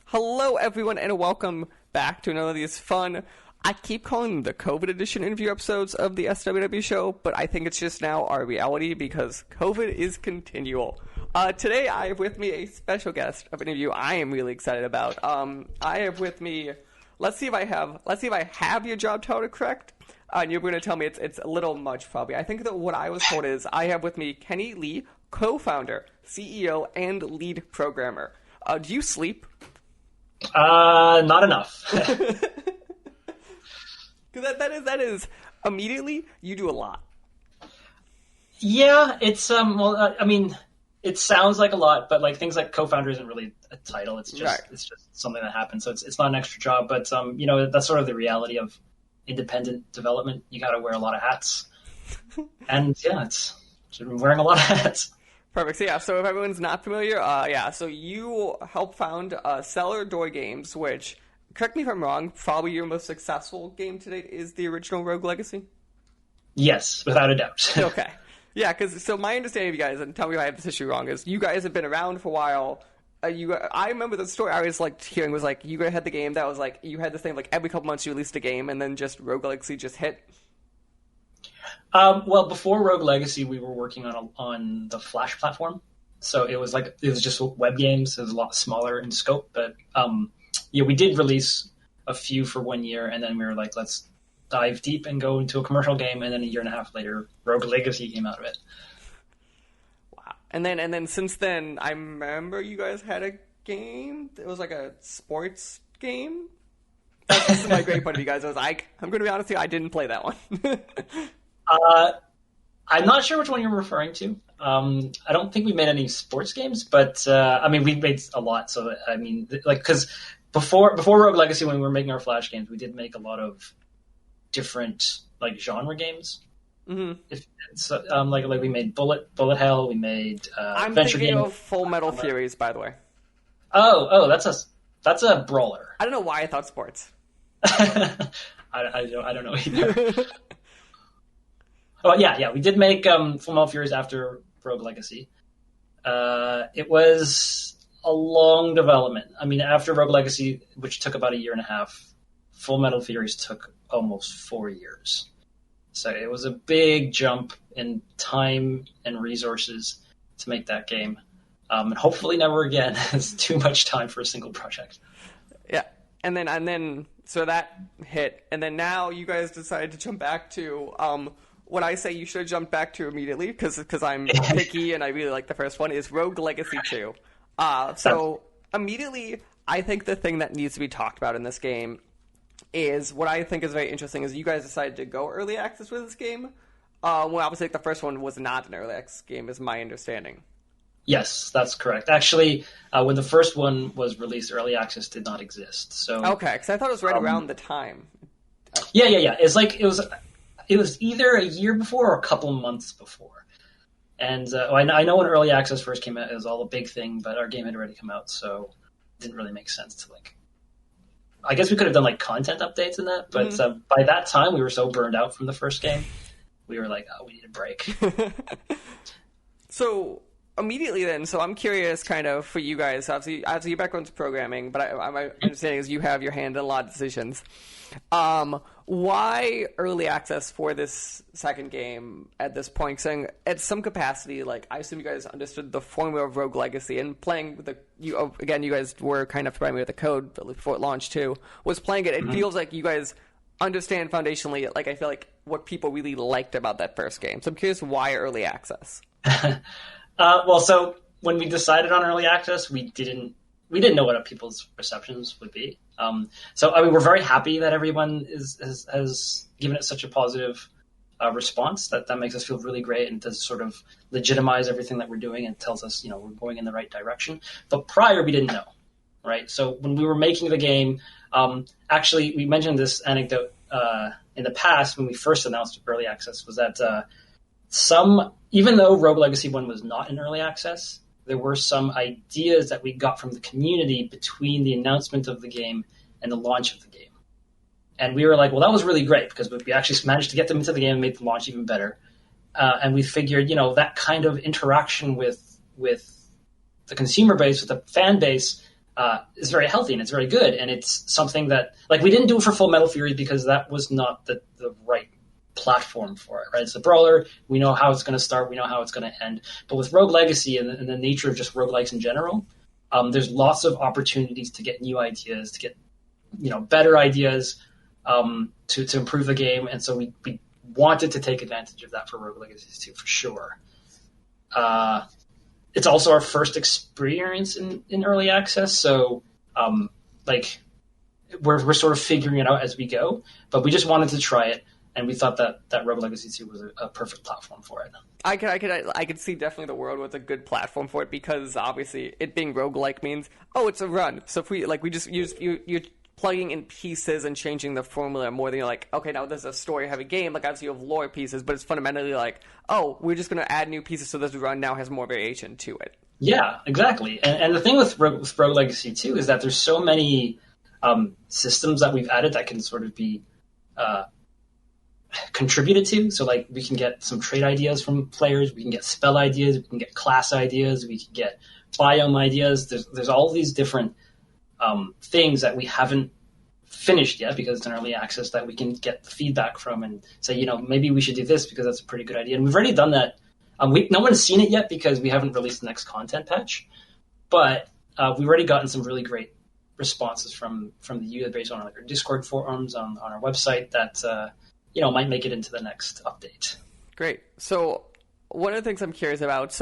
Hello, everyone, and welcome back to another of these fun, I keep calling them the COVID edition interview episodes of the SWW show, but I think it's just now our reality because COVID is continual. Today, I have with me a special guest of an interview I am really excited about. I have with me, let's see if I have your job title correct. And you're going to tell me it's a little much, probably. I think that what I was told is I have with me Kenny Lee, co-founder, CEO, and lead programmer. Do you sleep? Not enough. Because that is immediately you do a lot. Yeah, it's I mean, it sounds like a lot, but like things like co-founder isn't really a title. It's just right. It's just something that happens. So it's not an extra job, but that's sort of the reality of independent development. You got to wear a lot of hats, and yeah, I'm wearing a lot of hats. Perfect. So, so if everyone's not familiar, so you helped found Cellar Door Games, which, correct me if I'm wrong, probably your most successful game to date is the original Rogue Legacy? Yes, without a doubt. Okay. Yeah, so my understanding of you guys, and tell me if I have this issue wrong, is you guys have been around for a while. I remember the story I was hearing was you guys had the game that was you had this thing every couple months you released a game, and then just Rogue Legacy just hit. Well, before Rogue Legacy, we were working on the Flash platform, so it was just web games. It was a lot smaller in scope, but we did release a few for 1 year, and then we were like, let's dive deep and go into a commercial game, and then a year and a half later, Rogue Legacy came out of it. Wow! And then since then, I remember you guys had a game. It was a sports game. That's my great point of you guys. I was I'm going to be honest with you, I didn't play that one. I'm not sure which one you're referring to. I don't think we made any sports games, but we made a lot. So because before Rogue Legacy, when we were making our Flash games, we did make a lot of different genre games. Mm-hmm. We made Bullet Hell, we made I'm adventure thinking game. of Full Metal Furies, by the way. Oh, that's a brawler. I don't know why I thought sports. I don't know either. Oh yeah, we did make Full Metal Furies after Rogue Legacy. It was a long development. I mean, after Rogue Legacy, which took about a year and a half, Full Metal Furies took almost 4 years. So it was a big jump in time and resources to make that game. And hopefully never again. It's too much time for a single project. Yeah, and then so that hit, and then now you guys decided to jump back to what I say you should have jumped back to immediately, because I'm picky and I really like the first one, is Rogue Legacy 2. So immediately, I think the thing that needs to be talked about in this game is what I think is very interesting is you guys decided to go early access with this game. Well, obviously the first one was not an early access game, is my understanding. Yes, that's correct. Actually, when the first one was released, early access did not exist. So okay, because I thought it was right around the time. Yeah. It was either a year before or a couple months before. And I know when early access first came out, it was all a big thing, but our game had already come out, so it didn't really make sense to I guess we could have done content updates in that, but by that time we were so burned out from the first game, we were we need a break. So immediately then, so I'm curious kind of for you guys, obviously your background's programming, but my understanding is you have your hand in a lot of decisions. Why early access for this second game at this point? Saying at some capacity, I assume you guys understood the formula of Rogue Legacy, and playing with you guys were kind of familiar with the code before it launched too. Was playing it, it feels like you guys understand foundationally. I feel like what people really liked about that first game. So I'm curious why early access. So when we decided on early access, we didn't know what people's receptions would be. We're very happy that everyone has given it such a positive response. That makes us feel really great and does sort of legitimize everything that we're doing and tells us, we're going in the right direction. But prior, we didn't know, right? So when we were making the game, actually, we mentioned this anecdote in the past when we first announced early access, was that even though Rogue Legacy 1 was not in early access, there were some ideas that we got from the community between the announcement of the game and the launch of the game. And we were like, well, that was really great because we actually managed to get them into the game and made the launch even better. and we figured, that kind of interaction with the consumer base, with the fan base, is very healthy and it's very good. And it's something that, like, we didn't do it for Full Metal Fury because that was not the right platform for it, right? It's a brawler. We know how it's going to start. We know how it's going to end. But with Rogue Legacy and the nature of just roguelikes in general, there's lots of opportunities to get new ideas, to get, better ideas, to improve the game. And so we wanted to take advantage of that for Rogue Legacy 2 for sure. It's also our first experience in early access. So, we're sort of figuring it out as we go, but we just wanted to try it. And we thought that Rogue Legacy 2 was a perfect platform for it. I could see definitely the world was a good platform for it, because obviously it being roguelike means, it's a run. So if we just use, you're plugging in pieces and changing the formula more than you're like, okay, now there's a story-heavy game. Like, obviously you have lore pieces, but it's fundamentally like, we're just going to add new pieces so this run now has more variation to it. Yeah, exactly. And the thing with Rogue Legacy 2 is that there's so many systems that we've added that can sort of be contributed to. So, like, we can get some trait ideas from players, we can get spell ideas, we can get class ideas, we can get biome ideas. There's all these different things that we haven't finished yet because it's an early access, that we can get feedback from and say, maybe we should do this because that's a pretty good idea. And we've already done that. No one's seen it yet because we haven't released the next content patch, but we've already gotten some really great responses from the user base on our Discord forums, on our website, that might make it into the next update. Great. So one of the things I'm curious about,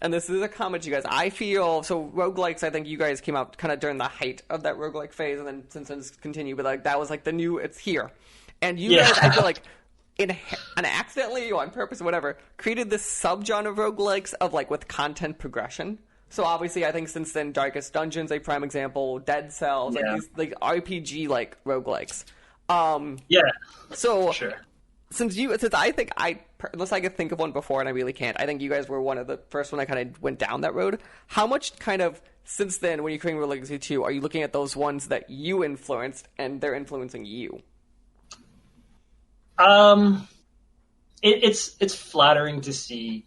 and this is a comment you guys, I feel, so roguelikes, I think you guys came out kind of during the height of that roguelike phase, and then since it's continued, but like that was like the new, it's here. And you guys, I feel like, accidentally or on purpose or whatever, created this subgenre of roguelikes of like with content progression. So obviously, I think since then, Darkest Dungeon's a prime example, Dead Cells, like these like RPG like roguelikes. So sure. Since unless I could think of one before, and I really can't, I think you guys were one of the first when I kind of went down that road. How much kind of since then, when you're creating Rogue Legacy 2, are you looking at those ones that you influenced and they're influencing you? It's flattering to see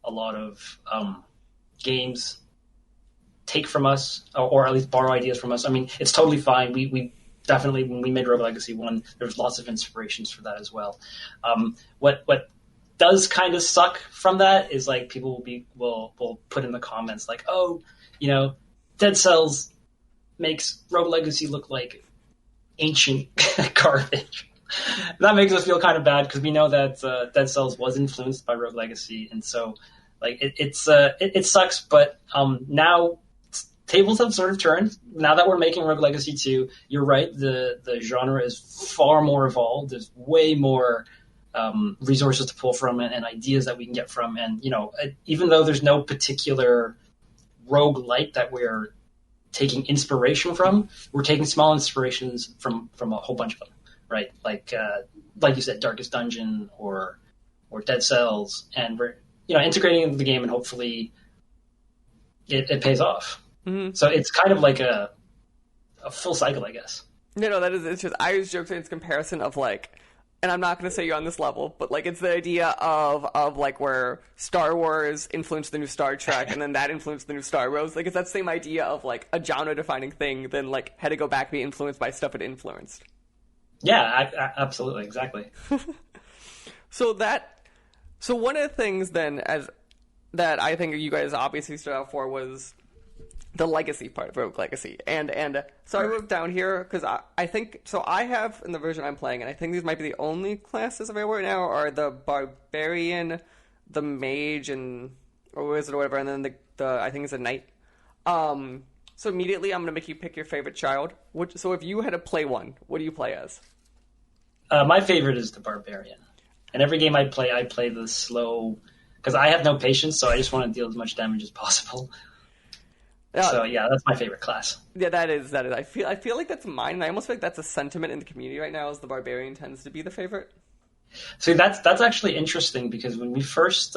a lot of games take from us, or at least borrow ideas from us. I mean, it's totally fine. We definitely, when we made Rogue Legacy 1, there's lots of inspirations for that as well. What does kind of suck from that is like people will put in the comments like, Dead Cells makes Rogue Legacy look like ancient garbage. That makes us feel kind of bad because we know that Dead Cells was influenced by Rogue Legacy, and so like it sucks. But now tables have sort of turned. Now that we're making Rogue Legacy 2, you're right. The genre is far more evolved. There's way more resources to pull from and ideas that we can get from. And even though there's no particular roguelike that we're taking inspiration from, we're taking small inspirations from a whole bunch of them. Right, like you said, Darkest Dungeon or Dead Cells, and we're integrating into the game, and hopefully it pays off. Mm-hmm. So it's kind of like a full cycle, I guess. No, that is. It's just I always joke it's comparison of like, and I'm not going to say you're on this level, but like it's the idea of like where Star Wars influenced the new Star Trek, and then that influenced the new Star Wars. Like it's that same idea of like a genre-defining thing, then like had to go back and be influenced by stuff it influenced. Yeah, absolutely, exactly. So one of the things then that I think you guys obviously stood out for was the legacy part of Rogue Legacy, and so I wrote down here because I think so. I have in the version I'm playing, and I think these might be the only classes available right now are the barbarian, the mage, or wizard or whatever, and then the I think it's a knight. So immediately, I'm going to make you pick your favorite child. So if you had to play one, what do you play as? My favorite is the Barbarian. And every game I play the slow... Because I have no patience, so I just want to deal as much damage as possible. So yeah, that's my favorite class. Yeah, that is. I feel like that's mine, and I almost feel like that's a sentiment in the community right now, is the Barbarian tends to be the favorite. See, that's actually interesting, because when we first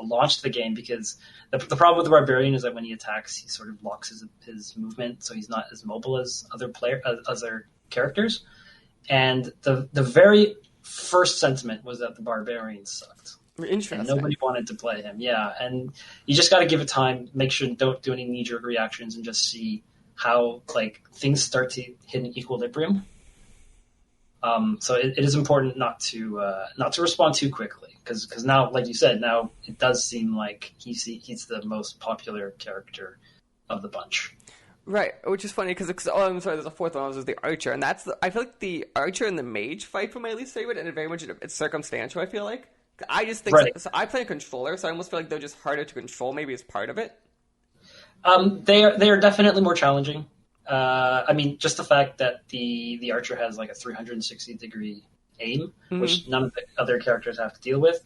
launched the game, because the problem with the Barbarian is that when he attacks, he sort of locks his movement, so he's not as mobile as other characters. And the very first sentiment was that the Barbarian sucked. Interesting. and nobody wanted to play him. Yeah, and you just got to give it time. Make sure don't do any knee-jerk reactions, and just see how like things start to hit an equilibrium. So it is important not to respond too quickly, because now, like you said, now it does seem like he's the most popular character of the bunch. Right, which is funny because I'm sorry, there's a fourth one. Was the archer, and I feel like the archer and the mage fight for my least favorite, and very much it's circumstantial. I feel like I just think right. So I play a controller, so I almost feel like they're just harder to control. Maybe as part of it. They are definitely more challenging. I mean, just the fact that the archer has like a 360-degree aim, which none of the other characters have to deal with.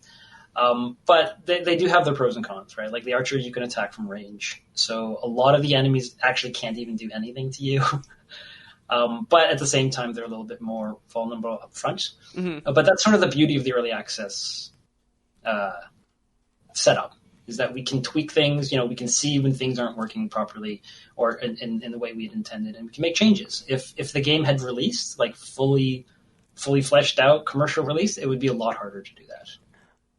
But they do have their pros and cons, right? Like the archer, you can attack from range. So a lot of the enemies actually can't even do anything to you. But at the same time, they're a little bit more vulnerable up front. But that's sort of the beauty of the early access setup, is that we can tweak things. We can see when things aren't working properly or in the way we had intended, and we can make changes. If the game had released, like fully fleshed out commercial release, it would be a lot harder to do that.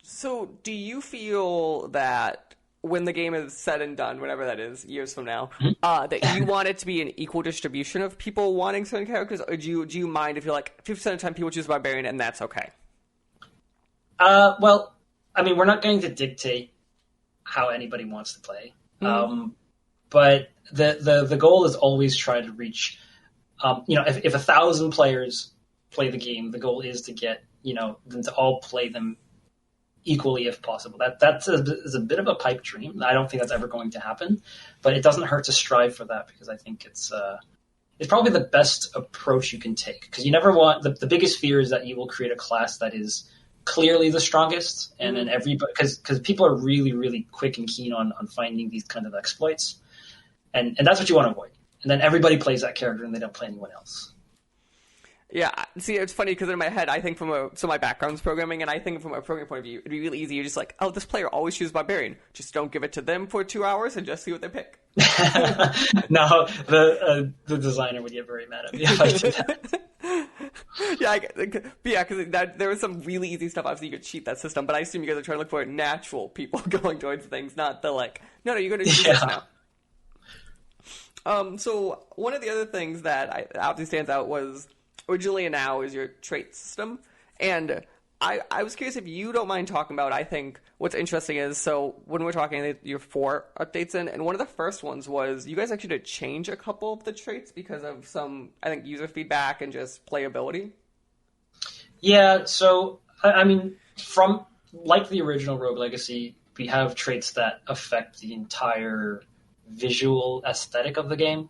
So do you feel that when the game is said and done, whenever that is, years from now, that you want it to be an equal distribution of people wanting certain characters, or do you mind if you're like 50% of the time people choose Barbarian and that's okay? Well, I mean, we're not going to dictate how anybody wants to play. But the goal is always try to reach, if 1,000 players play the game, the goal is to get, them to all play them equally if possible. That's a bit of a pipe dream. I don't think that's ever going to happen, but it doesn't hurt to strive for that, because I think it's probably the best approach you can take, because you never want, the biggest fear is that you will create a class that is clearly the strongest, and then everybody, because people are really, really quick and keen on finding these kind of exploits, and that's what you want to avoid. And then everybody plays that character and they don't play anyone else. Yeah, see, it's funny because in my head, I think so my background's programming, and I think from a programming point of view, it'd be really easy. You're just like, oh, this player always chooses Barbarian. Just don't give it to them for 2 hours and just see what they pick. No, the designer would get very mad at me if I did that. Because there was some really easy stuff. Obviously, you could cheat that system, but I assume you guys are trying to look for natural people going towards things, not the like, no, you're going to do this now. So one of the other things that obviously stands out was originally and now is your trait system. And I was curious if you don't mind talking about, I think what's interesting is, so when we're talking, you're 4 updates in, and one of the first ones was you guys actually did change a couple of the traits because of some, I think, user feedback and just playability. Yeah, so, I mean, from, like the original Rogue Legacy, we have traits that affect the entire visual aesthetic of the game.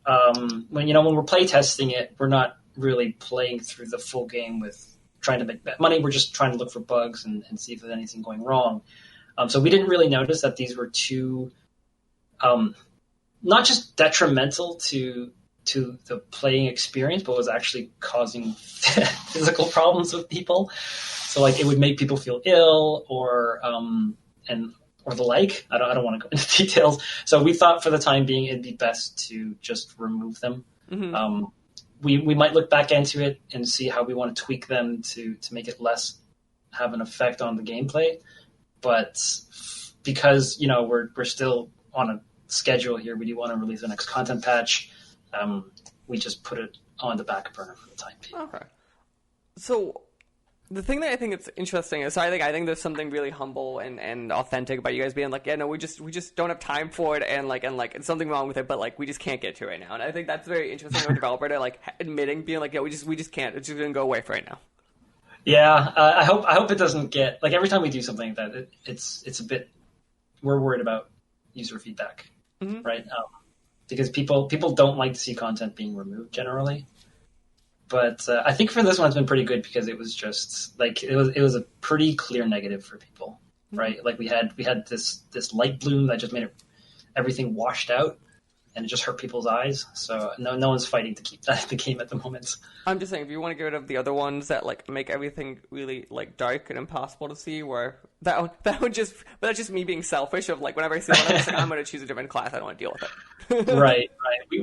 When we're playtesting it, we're not really playing through the full game with trying to make money. We're just trying to look for bugs and see if there's anything going wrong. So we didn't really notice that these were too, not just detrimental to the playing experience, but was actually causing physical problems with people. So like it would make people feel ill or the like. I don't want to go into details. So we thought for the time being it'd be best to just remove them. We might look back into it and see how we want to tweak them to make it less have an effect on the gameplay. But because we're still on a schedule here, we do want to release the next content patch. We just put it on the back burner for the time being. Okay. So the thing that I think is interesting is I think there's something really humble and authentic about you guys being like, yeah, no, we just don't have time for it, and it's something wrong with it, but like we just can't get to it right now. And I think that's very interesting for a developer to like admitting, being like, yeah, we just can't. It's just gonna go away for right now. Yeah, I hope it doesn't get like every time we do something like that, it's a bit, we're worried about user feedback, right? Because people don't like to see content being removed generally. But I think for this one, it's been pretty good because it was just like it was a pretty clear negative for people, right? Like we had this light bloom that just made everything washed out, and it just hurt people's eyes. So no one's fighting to keep that in the game at the moment. I'm just saying, if you want to get rid of the other ones that like make everything really like dark and impossible to see, where that would just, but that's just me being selfish of like whenever I see one, I'm just like, I'm going to choose a different class. I don't want to deal with it. Right.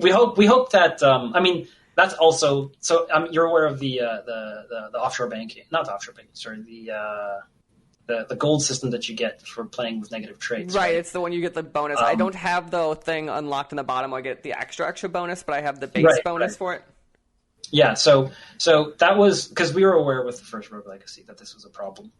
We hope that I mean. That's also so. You're aware of the offshore banking, not the offshore banking. Sorry, the the gold system that you get for playing with negative traits. Right, it's the one you get the bonus. I don't have the thing unlocked in the bottom. I get the extra bonus, but I have the base bonus for it. Yeah, so that was because we were aware with the first Rogue Legacy that this was a problem.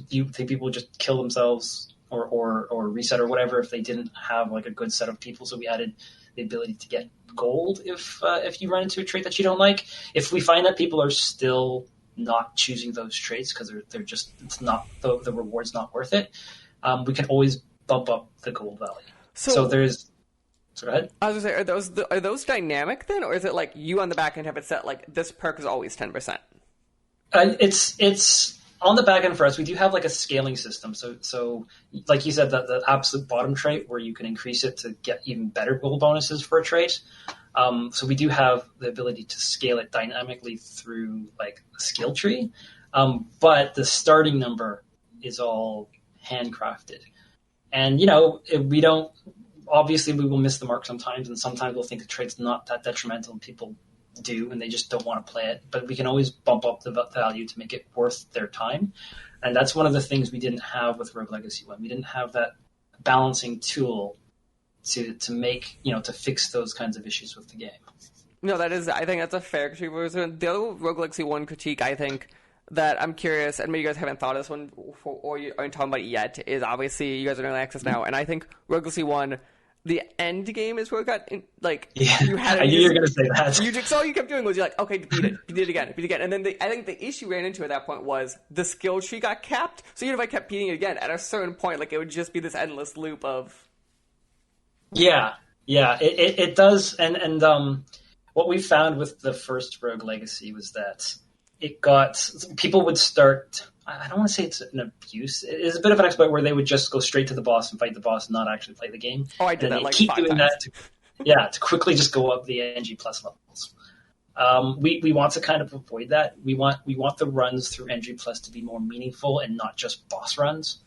You think people would just kill themselves or reset or whatever if they didn't have like a good set of people. So we added the ability to get gold if you run into a trait that you don't like. If we find that people are still not choosing those traits because they're just it's not the reward's not worth it, we can always bump up the gold value. So there's. So go ahead. I was gonna say, are those dynamic then, or is it like you on the back end have it set like this perk is always 10%? It's on the back end for us. We do have like a scaling system. So like you said, the absolute bottom trait where you can increase it to get even better gold bonuses for a trait. So we do have the ability to scale it dynamically through like a skill tree, but the starting number is all handcrafted, and we don't. Obviously, we will miss the mark sometimes, and sometimes we'll think the trait's not that detrimental, and people do, and they just don't want to play it. But we can always bump up the value to make it worth their time, and that's one of the things we didn't have with Rogue Legacy 1. We didn't have that balancing tool to make to fix those kinds of issues with the game. No, I think that's a fair critique. The other Rogue Legacy 1 critique, I think, that I'm curious, and maybe you guys haven't thought of this one, or you aren't talking about it yet, is obviously you guys are in early access now, and I think Rogue Legacy 1. The end game is where it got you had. I knew you were going to say that. All you kept doing was you're like, okay, beat it again, and then I think the issue ran into at that point was the skill tree got capped. So even if I kept beating it again, at a certain point, like it would just be this endless loop of. Yeah, it does, and what we found with the first Rogue Legacy was that people would start. I don't want to say it's an abuse. It's a bit of an exploit where they would just go straight to the boss and fight the boss and not actually play the game. Oh, I did that like keep 5 doing times. that to quickly just go up the NG plus levels. We want to kind of avoid that. We want the runs through NG plus to be more meaningful and not just boss runs.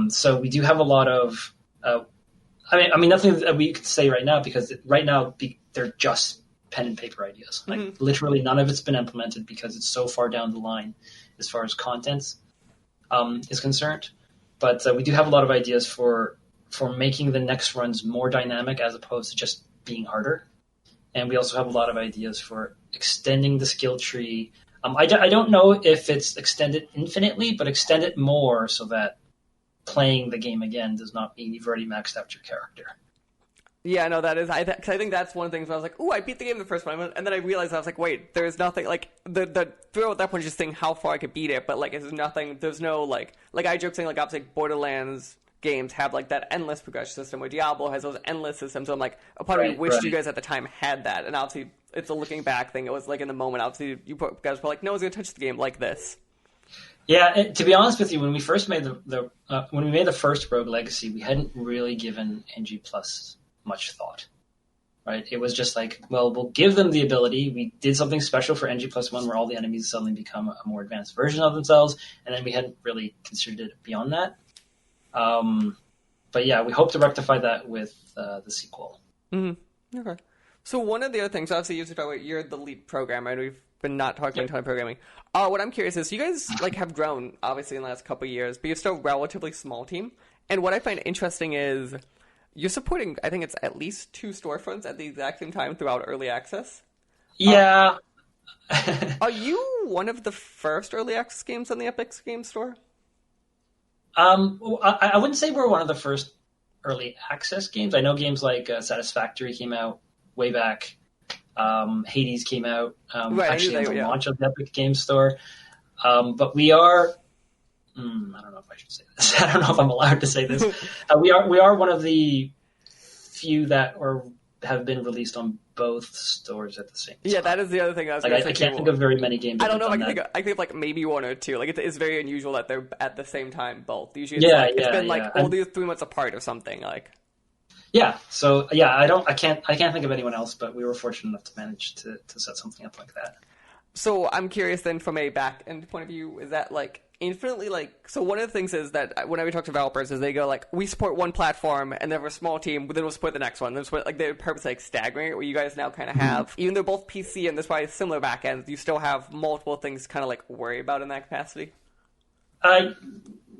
So we do have a lot of. I mean, nothing that we could say right now because right now they're just pen and paper ideas. Like literally none of it's been implemented because it's so far down the line as far as content is concerned. But we do have a lot of ideas for making the next runs more dynamic as opposed to just being harder. And we also have a lot of ideas for extending the skill tree. I don't know if it's extended infinitely, but extend it more so that playing the game again does not mean you've already maxed out your character. Yeah, no, that is. Cause I think that's one of the things where I was like, "Ooh, I beat the game the first one," and then I realized I was like, "Wait, there's nothing like the thrill at that point is just thinking how far I could beat it, but like, there's nothing. There's no like I joke saying like obviously Borderlands games have like that endless progression system where Diablo has those endless systems. So I'm like, a part of me wished you guys at the time had that, and obviously it's a looking back thing. It was like in the moment, obviously you guys were like, "No one's gonna touch the game like this." Yeah, to be honest with you, when we first made when we made the first Rogue Legacy, we hadn't really given NG Plus much thought, right? It was just like, well, we'll give them the ability. We did something special for NG plus 1 where all the enemies suddenly become a more advanced version of themselves, and then we hadn't really considered it beyond that. But yeah, we hope to rectify that with the sequel. Mm-hmm. Okay. So one of the other things, obviously, you're the lead programmer, and we've been not talking a ton of programming. What I'm curious is, you guys like have grown, obviously, in the last couple of years, but you're still a relatively small team. And what I find interesting is you're supporting, I think it's at least 2 storefronts at the exact same time throughout early access. Yeah. Are you one of the first early access games on the Epic Games Store? I wouldn't say we're one of the first early access games. I know games like Satisfactory came out way back. Hades came out actually at the launch of the Epic Games Store. But we are... I don't know if I should say this. I don't know if I'm allowed to say this. We are one of the few that have been released on both stores at the same time. Yeah, that is the other thing I was like. I can't think of very many games. I don't know if I think of like maybe 1 or 2. Like it's very unusual that they're at the same time both. Usually, it's been like all these 3 months apart or something like. Yeah. So yeah, I can't think of anyone else, but we were fortunate enough to manage to set something up like that. So I'm curious then, from a back end point of view, is that like infinitely like, so one of the things is that whenever we talk to developers is they go like, we support one platform and then we're a small team, but then we'll support the next one. Then like they're purposely like staggering it, where you guys now kind of have, even though both PC and there's probably similar back ends, you still have multiple things kind of like worry about in that capacity.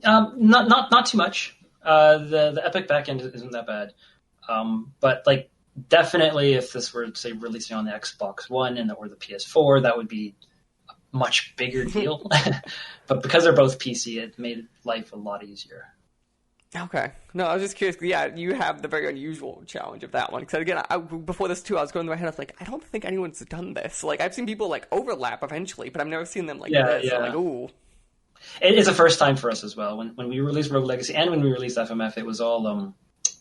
Not too much. The Epic backend isn't that bad, but like definitely if this were say releasing on the Xbox One or the PS4, that would be a much bigger deal. But because they're both PC, it made life a lot easier. Okay. No, I was just curious. Yeah, you have the very unusual challenge of that one. Because again, before this too, I was going through my head. I was like, I don't think anyone's done this. Like, I've seen people like overlap eventually, but I've never seen them like this. Yeah. I'm like, ooh. It is a first time for us as well. When we released Rogue Legacy and when we released FMF, it was all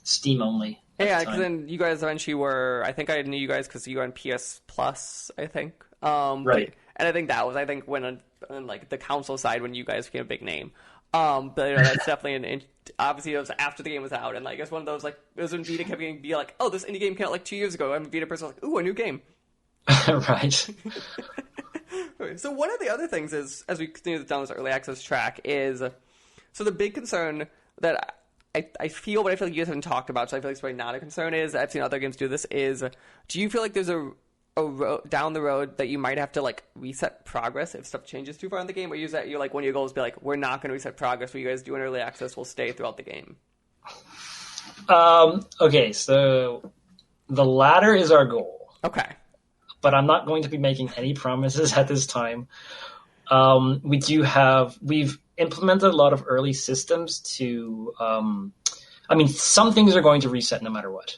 Steam only. Yeah, because then you guys eventually were. I think I knew you guys because you were on PS Plus. I think. Right. And I think that was when on like the console side when you guys became a big name. But that's definitely obviously it was after the game was out, and like it's one of those like it was when Vita kept be like, oh, this indie game came out like 2 years ago, and Vita person was like, ooh, a new game. Right. So one of the other things is, as we continue down this early access track, is so the big concern that I feel, but I feel like you guys haven't talked about, so I feel like it's probably not a concern. Is I've seen other games do this. Is do you feel like there's a road, down the road that you might have to like reset progress if stuff changes too far in the game, or use that you're like one of your goals be like, we're not going to reset progress. What you guys do in early access will stay throughout the game. Okay, so the latter is our goal. Okay, but I'm not going to be making any promises at this time. We've implemented a lot of early systems to. Some things are going to reset no matter what,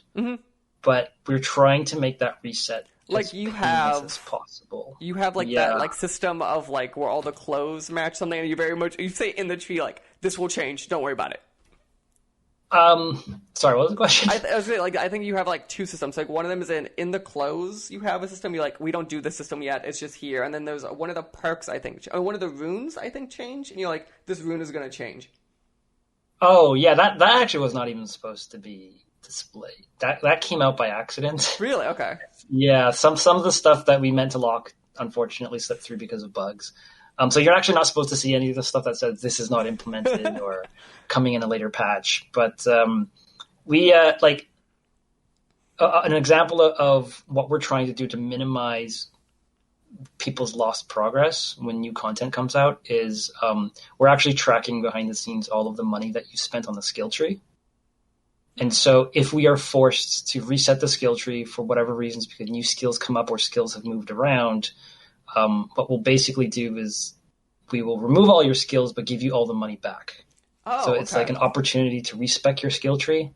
but we're trying to make that reset. Like you have as possible. You have like that like system of like where all the clothes match something, and you say in the tree like this will change. Don't worry about it. Sorry, what was the question? I was saying, like I think you have like two systems. Like one of them is in the clothes. You have a system. You like we don't do this system yet. It's just here. And then there's one of the perks I think, or one of the runes I think change. And you're like this rune is going to change. Oh yeah, that actually was not even supposed to be displayed. That came out by accident. Really? Okay. Yeah, some of the stuff that we meant to lock unfortunately slipped through because of bugs. So you're actually not supposed to see any of the stuff that says this is not implemented or coming in a later patch. But we an example of what we're trying to do to minimize people's lost progress when new content comes out is we're actually tracking behind the scenes all of the money that you spent on the skill tree. And so if we are forced to reset the skill tree for whatever reasons because new skills come up or skills have moved around, what we'll basically do is we will remove all your skills but give you all the money back. So it's like an opportunity to respec your skill tree.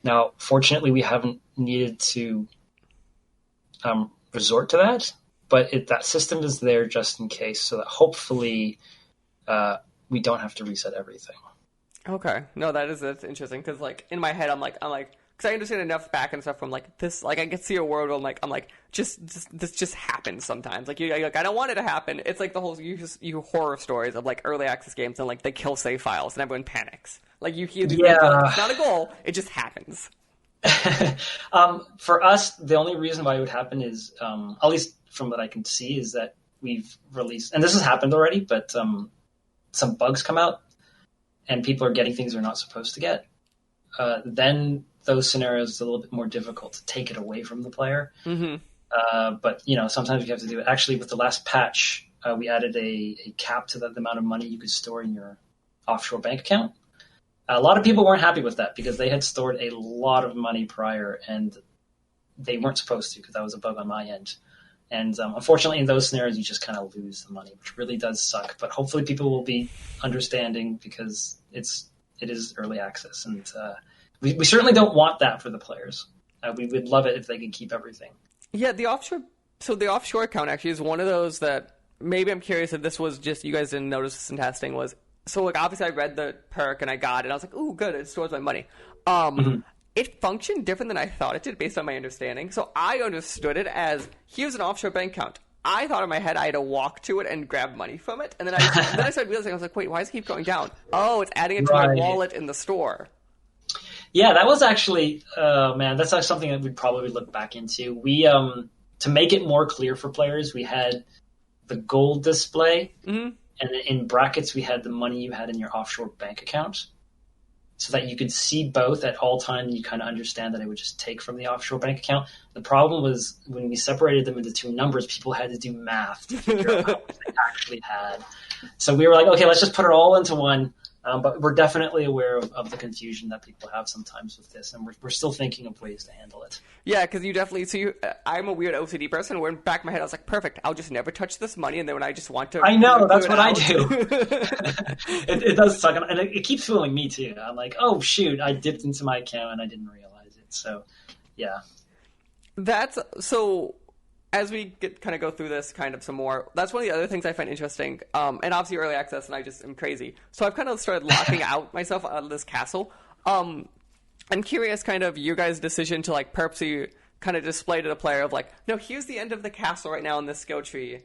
Now, fortunately, we haven't needed to resort to that, but that system is there just in case so that hopefully we don't have to reset everything. Okay. No, that's interesting because like in my head I'm like because I understand enough back and stuff from like this, like I can see a world where I'm like just this just happens sometimes. Like you're like I don't want it to happen. It's like the whole you horror stories of like early access games and like they kill save files and everyone panics. Like you hear these like, it's not a goal, it just happens. For us, the only reason why it would happen is at least from what I can see is that we've released, and this has happened already, but some bugs come out and people are getting things they're not supposed to get. Then those scenarios is a little bit more difficult to take it away from the player. But sometimes you have to do it. Actually, with the last patch, we added a cap to the amount of money you could store in your offshore bank account. A lot of people weren't happy with that because they had stored a lot of money prior and they weren't supposed to because that was a bug on my end. And unfortunately, in those scenarios, you just kind of lose the money, which really does suck. But hopefully people will be understanding because it is early access. And we certainly don't want that for the players. We would love it if they could keep everything. Yeah, the offshore account actually is one of those that maybe I'm curious if this was just you guys didn't notice this in testing was. So like obviously I read the perk and I got it. And I was like, ooh, good, it stores my money. It functioned different than I thought it did based on my understanding. So I understood it as, here's an offshore bank account. I thought in my head I had to walk to it and grab money from it. And then I started realizing, I was like, wait, why does it keep going down? Oh, it's adding it to my wallet in the store. Yeah, that was actually, that's actually something that we'd probably look back into. We, to make it more clear for players, we had the gold display. And then in brackets, we had the money you had in your offshore bank account. So that you could see both at all times, and you kind of understand that it would just take from the offshore bank account. The problem was when we separated them into two numbers, people had to do math to figure out how much they actually had. So we were like, okay, let's just put it all into one. But we're definitely aware of the confusion that people have sometimes with this, and we're still thinking of ways to handle it. Yeah, because you definitely. So I'm a weird OCD person. Where in the back of my head, I was like, perfect. I'll just never touch this money, and then when I just want to, I know that's what I out. do. It does suck, and it keeps fooling me too. I'm like, oh shoot, I dipped into my account and I didn't realize it. So, yeah. That's so. As we kind of go through this kind of some more, that's one of the other things I find interesting. And obviously early access, and I just am crazy. So I've kind of started locking out myself out of this castle. I'm curious, kind of your guys' decision to like purposely kind of display to the player of like, no, here's the end of the castle right now in this skill tree,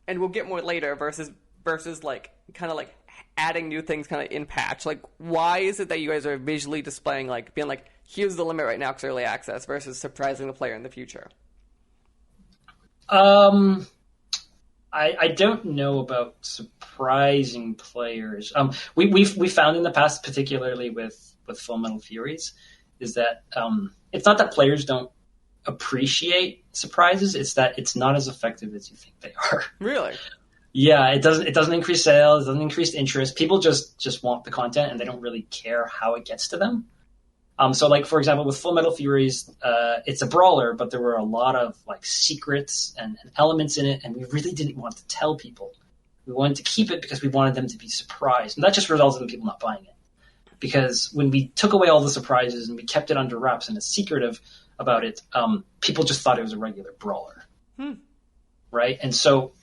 and we'll get more later. Versus like kind of like adding new things kind of in patch. Like, why is it that you guys are visually displaying like being like, here's the limit right now because early access versus surprising the player in the future? I don't know about surprising players. We found in the past, particularly with Full Metal Furies, is that it's not that players don't appreciate surprises; it's that it's not as effective as you think they are. Really? Yeah, it doesn't increase sales, it doesn't increase interest. People just want the content, and they don't really care how it gets to them. So, like, for example, with Full Metal Furies, it's a brawler, but there were a lot of like secrets and elements in it, and we really didn't want to tell people. We wanted to keep it because we wanted them to be surprised, and that just resulted in people not buying it. Because when we took away all the surprises and we kept it under wraps and a secret about it, people just thought it was a regular brawler, right? And so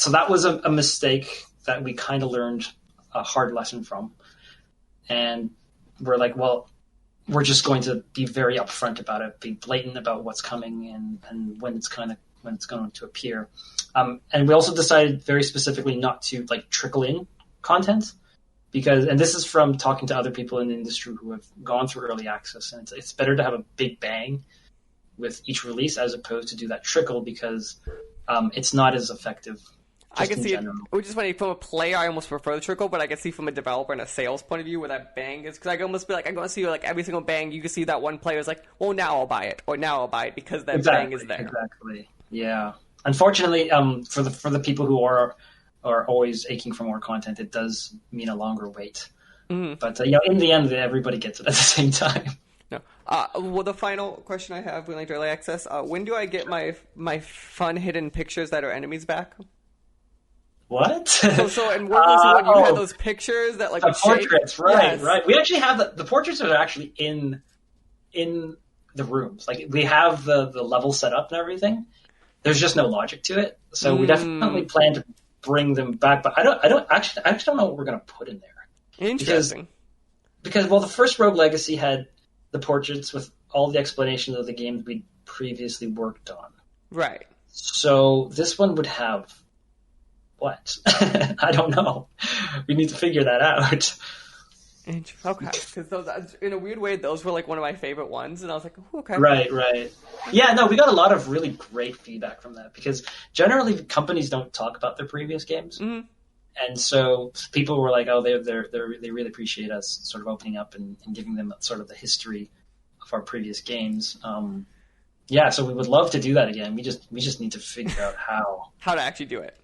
that was a mistake that we kind of learned a hard lesson from, and we're like, well, we're just going to be very upfront about it, be blatant about what's coming and when it's going to appear. And we also decided very specifically not to like trickle in content and this is from talking to other people in the industry who have gone through early access, and it's better to have a big bang with each release as opposed to do that trickle because it's not as effective. I can see it, which is funny. From a player, I almost prefer the trickle, but I can see from a developer and a sales point of view where that bang is. Because I can almost be like, I'm going to see like every single bang. You can see that one player is like, well, now I'll buy it, or now I'll buy it because that bang is there. Exactly. Yeah. Unfortunately, for the people who are always aching for more content, it does mean a longer wait. Mm-hmm. But in the end, everybody gets it at the same time. No. Well, the final question I have with early access: when do I get my fun hidden pictures that are enemies back? What? So in World War II, you had those pictures that like the portraits, right? Yes. Right. We actually have the portraits are actually in the rooms. Like we have the level set up and everything. There's just no logic to it, so we definitely plan to bring them back. But I don't actually don't know what we're going to put in there. Interesting. Because the first Rogue Legacy had the portraits with all the explanations of the games we'd previously worked on. Right. So this one would have. What? I don't know. We need to figure that out. Okay, because those, in a weird way, those were like one of my favorite ones, and I was like, oh, okay. Right. Yeah, no, we got a lot of really great feedback from that because generally companies don't talk about their previous games, and so people were like, oh, they really appreciate us sort of opening up and giving them sort of the history of our previous games. Yeah, so we would love to do that again. We just need to figure out how to actually do it.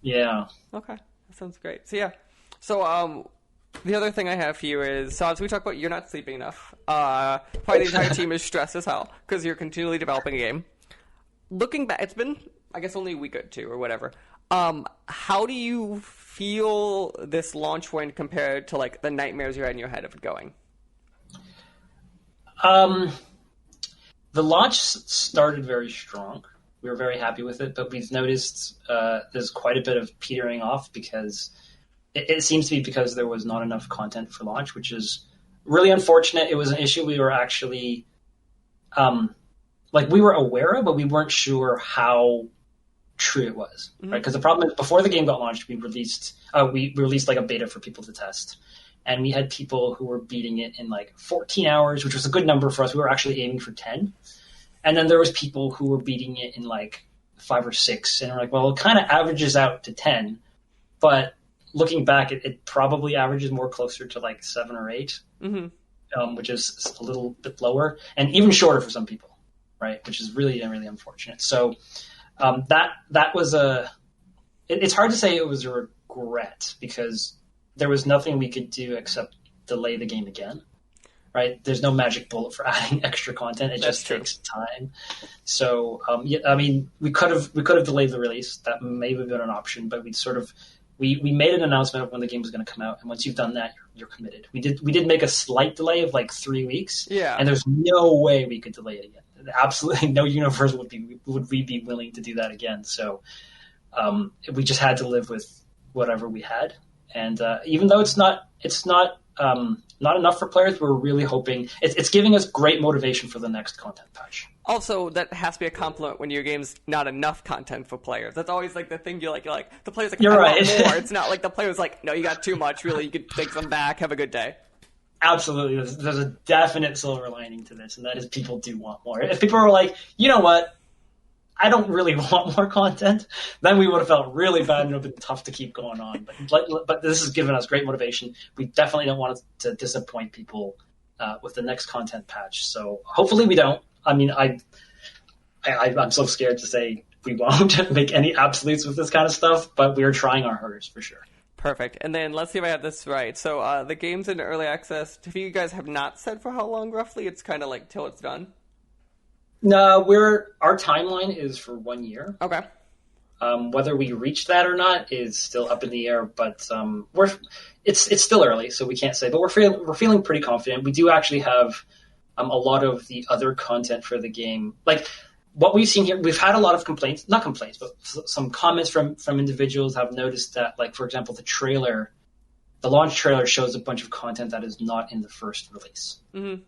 Yeah. Okay, that sounds great. So yeah, so the other thing I have here is, so as we talk about, you're not sleeping enough. Probably the entire team is stressed as hell because you're continually developing a game. Looking back, it's been, I guess, only a week or two or whatever. How do you feel this launch went compared to like the nightmares you had in your head of it going? The launch started very strong. We were very happy with it, but we've noticed there's quite a bit of petering off because it seems to be because there was not enough content for launch, which is really unfortunate. It was an issue we were actually we were aware of, but we weren't sure how true it was, right? Because the problem is before the game got launched, we released like a beta for people to test. And we had people who were beating it in like 14 hours, which was a good number for us. We were actually aiming for 10. And then there was people who were beating it in like 5 or 6, and we're like, well, it kind of averages out to 10, but looking back, it probably averages more closer to like 7 or 8, which is a little bit lower, and even shorter for some people, right? Which is really, really unfortunate. So that was it's hard to say it was a regret because there was nothing we could do except delay the game again. Right? There's no magic bullet for adding extra content. It just takes time. So, I mean, we could have delayed the release. That may have been an option, but we made an announcement of when the game was going to come out, and once you've done that, you're committed. We did make a slight delay of like 3 weeks. Yeah. And there's no way we could delay it again. Absolutely no universe would we be willing to do that again. So, we just had to live with whatever we had. And even though it's not enough for players, we're really hoping it's giving us great motivation for the next content patch. Also, that has to be a compliment when your game's not enough content for players. That's always like the thing you're like the player's like, you're right. Want more. It's not like the player's like, no, you got too much. Really, you could take some back. Have a good day. Absolutely, there's a definite silver lining to this, and that is people do want more. If people were like, you know what, I don't really want more content, then we would have felt really bad and it would have been tough to keep going on. But this has given us great motivation. We definitely don't want to disappoint people with the next content patch. So hopefully we don't. I mean, I'm so scared to say we won't make any absolutes with this kind of stuff, but we are trying our hardest for sure. Perfect. And then let's see if I have this right. So the game's in early access. If you guys have not said for how long roughly, it's kind of like till it's done. No, our timeline is for 1 year. Okay. Whether we reach that or not is still up in the air, but it's still early, so we can't say. But we're feeling pretty confident. We do actually have a lot of the other content for the game, like what we've seen here. We've had a lot of complaints, not complaints, but some comments from individuals have noticed that, like for example, the launch trailer shows a bunch of content that is not in the first release. Mm-hmm.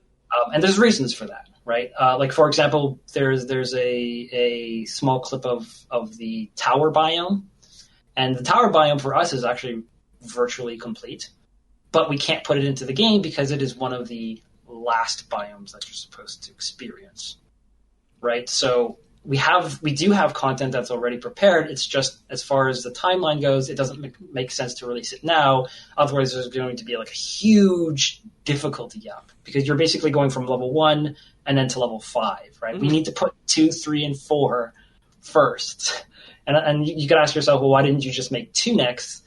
And there's reasons for that, right? Like for example, there's a small clip of the tower biome, and the tower biome for us is actually virtually complete, but we can't put it into the game because it is one of the last biomes that you're supposed to experience, right? So we do have content that's already prepared. It's just as far as the timeline goes, it doesn't make sense to release it now. Otherwise, there's going to be like a huge difficulty gap because you're basically going from level 1 and then to level 5, right? Mm-hmm. We need to put 2, 3, and 4 first. And you could ask yourself, well, why didn't you just make 2 next?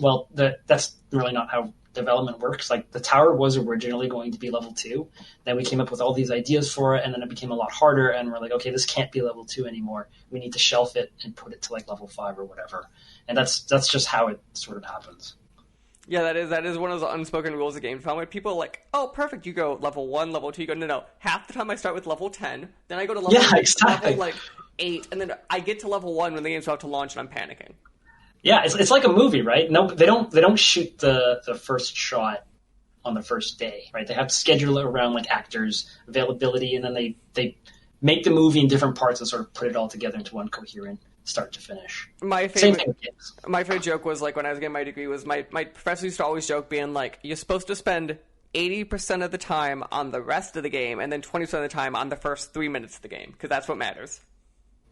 Well, that's really not how development works. Like the tower was originally going to be level 2. Then we came up with all these ideas for it, and then it became a lot harder. And we're like, okay, this can't be level 2 anymore. We need to shelf it and put it to like level 5 or whatever. And that's just how it sort of happens. Yeah, that is one of the unspoken rules of game development. People are like, oh, perfect, you go level 1, level 2. You go, no. Half the time I start with level 10, then I go to level, level like 8, and then I get to level 1 when the game's about to launch and I'm panicking. Yeah, it's like a movie, right? No, they don't shoot the first shot on the first day, right? They have to schedule it around like actors' availability, and then they make the movie in different parts and sort of put it all together into one coherent start to finish. My favorite joke was like when I was getting my degree was my professor used to always joke being like, you're supposed to spend 80% of the time on the rest of the game and then 20% of the time on the first 3 minutes of the game because that's what matters.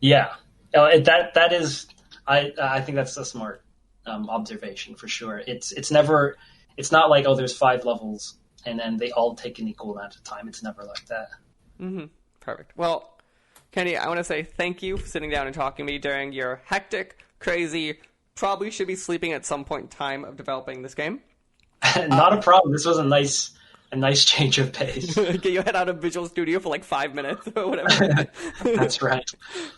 Yeah, that is. I think that's a smart observation for sure. It's not like, oh, there's 5 levels and then they all take an equal amount of time. It's never like that. Mm-hmm. Perfect. Well, Kenny, I want to say thank you for sitting down and talking to me during your hectic, crazy, probably should be sleeping at some point in time of developing this game. Not a problem. This was a nice change of pace. Get your head out of Visual Studio for like 5 minutes or whatever. That's right.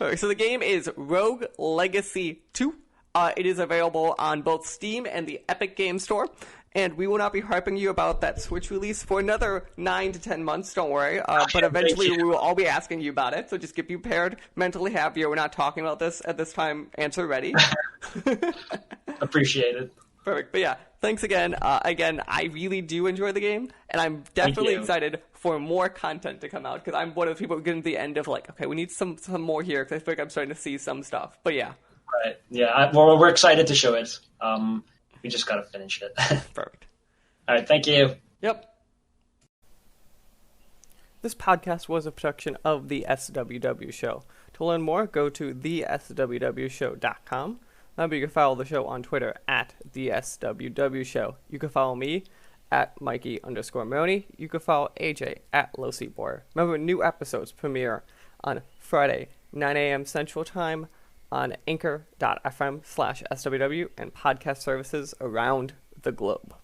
Okay, so the game is Rogue Legacy 2. It is available on both Steam and the Epic Game Store. And we will not be harping you about that Switch release for another 9 to 10 months, don't worry. But eventually we will all be asking you about it. So just get prepared, mentally happier. We're not talking about this at this time. Answer ready. Appreciated. Perfect. But yeah, thanks again. Again, I really do enjoy the game, and I'm definitely excited for more content to come out, because I'm one of the people getting to the end of like, okay, we need some more here, because I feel like I'm starting to see some stuff. But yeah. Right. Yeah, we're excited to show it. We just got to finish it. Perfect. All right, thank you. Yep. This podcast was a production of the SWW Show. To learn more, go to theswwshow.com. Remember, you can follow the show on Twitter at the SWW Show. You can follow me at Mikey_Maroney. You can follow AJ at LowSeatBoy. Remember, new episodes premiere on Friday, 9 a.m. Central Time on anchor.fm/SWW and podcast services around the globe.